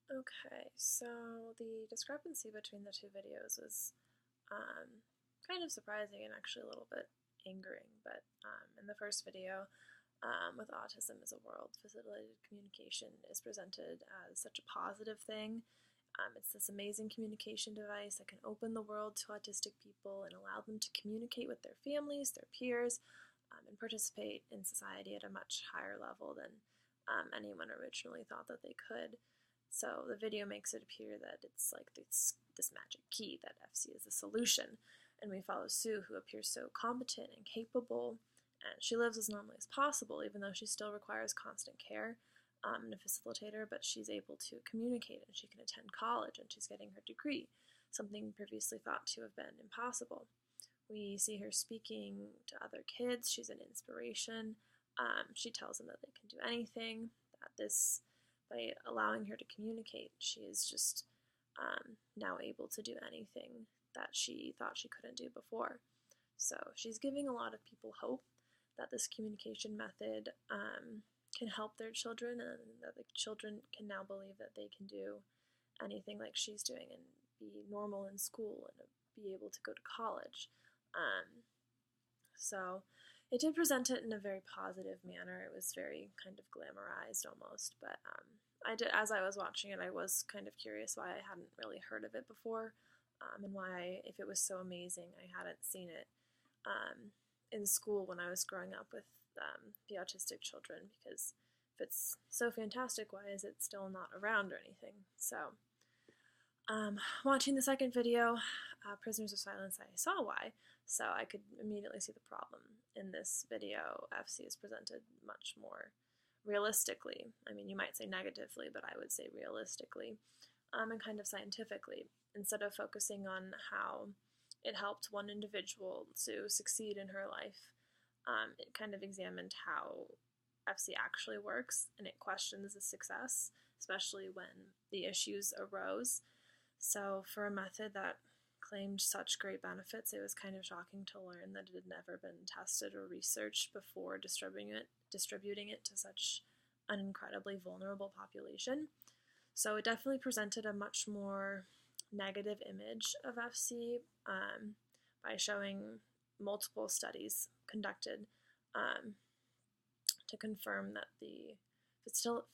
Okay, so the discrepancy between the two videos was kind of surprising and actually a little bit angering. But in the first video, with Autism as a World, facilitated communication is presented as such a positive thing. It's this amazing communication device that can open the world to autistic people and allow them to communicate with their families, their peers, and participate in society at a much higher level than anyone originally thought that they could. So the video makes it appear that it's like this magic key, that FC is the solution. And we follow Sue, who appears so competent and capable, and she lives as normally as possible, even though she still requires constant care and a facilitator, but she's able to communicate and she can attend college and she's getting her degree, something previously thought to have been impossible. We see her speaking to other kids. She's an inspiration. She tells them that they can do anything, that this, by allowing her to communicate, she is just now able to do anything that she thought she couldn't do before. So she's giving a lot of people hope that this communication method can help their children, and that the children can now believe that they can do anything like she's doing and be normal in school and be able to go to college. So it did present it in a very positive manner. It was very kind of glamorized almost, but I did, as I was watching it, I was kind of curious why I hadn't really heard of it before, and why, if it was so amazing, I hadn't seen it in school when I was growing up with the autistic children, because if it's so fantastic, why is it still not around or anything? So watching the second video, Prisoners of Silence, I saw why, so I could immediately see the problem. In this video, FC is presented much more realistically. I mean, you might say negatively, but I would say realistically, and kind of scientifically, instead of focusing on how it helped one individual to succeed in her life. It kind of examined how FC actually works, and it questions the success, especially when the issues arose. So for a method that claimed such great benefits, it was kind of shocking to learn that it had never been tested or researched before distributing it to such an incredibly vulnerable population. So it definitely presented a much more negative image of FC by showing multiple studies conducted to confirm that the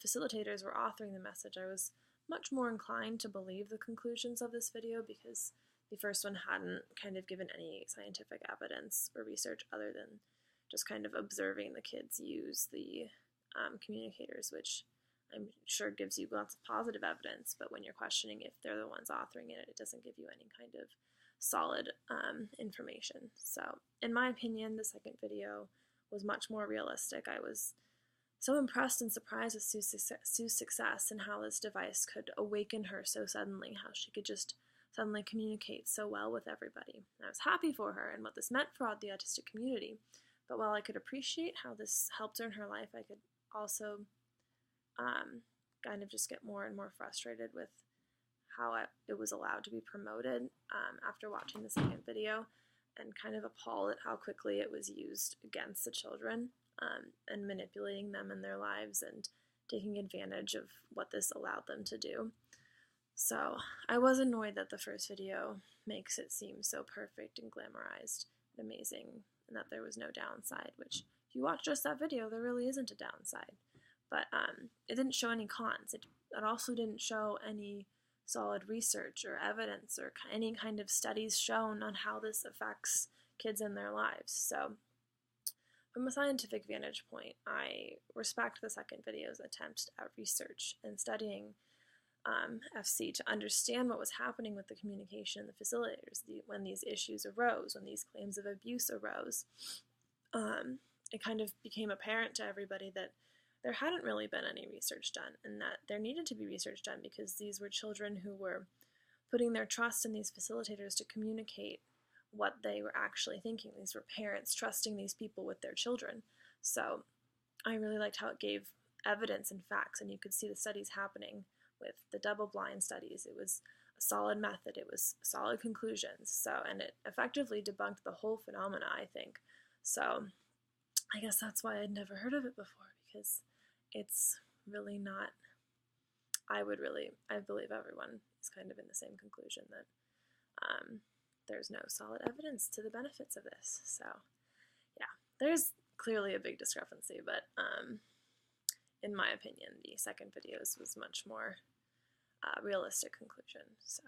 facilitators were authoring the message. I was much more inclined to believe the conclusions of this video, because the first one hadn't kind of given any scientific evidence or research other than just kind of observing the kids use the communicators, which I'm sure gives you lots of positive evidence, but when you're questioning if they're the ones authoring it, it doesn't give you any kind of solid information. So in my opinion, the second video was much more realistic. I was so impressed and surprised with Sue's success and how this device could awaken her so suddenly, how she could just suddenly communicate so well with everybody. And I was happy for her and what this meant for the autistic community. But while I could appreciate how this helped her in her life, I could also kind of just get more and more frustrated with how it was allowed to be promoted after watching the second video, and kind of appalled at how quickly it was used against the children and manipulating them in their lives and taking advantage of what this allowed them to do. So I was annoyed that the first video makes it seem so perfect and glamorized and amazing, and that there was no downside, which if you watch just that video, there really isn't a downside. But it didn't show any cons. It also didn't show any solid research or evidence or any kind of studies shown on how this affects kids in their lives. So from a scientific vantage point, I respect the second video's attempt at research and studying FC to understand what was happening with the communication and the facilitators when these issues arose, when these claims of abuse arose. It kind of became apparent to everybody that there hadn't really been any research done, and that there needed to be research done, because these were children who were putting their trust in these facilitators to communicate what they were actually thinking. These were parents trusting these people with their children. So I really liked how it gave evidence and facts, and you could see the studies happening with the double-blind studies. It was a solid method. It was solid conclusions. So, and it effectively debunked the whole phenomena, I think. So I guess that's why I'd never heard of it before, because it's really not I believe everyone is kind of in the same conclusion that there's no solid evidence to the benefits of this. So, yeah, there's clearly a big discrepancy, but in my opinion, the second video's was much more realistic conclusion. So,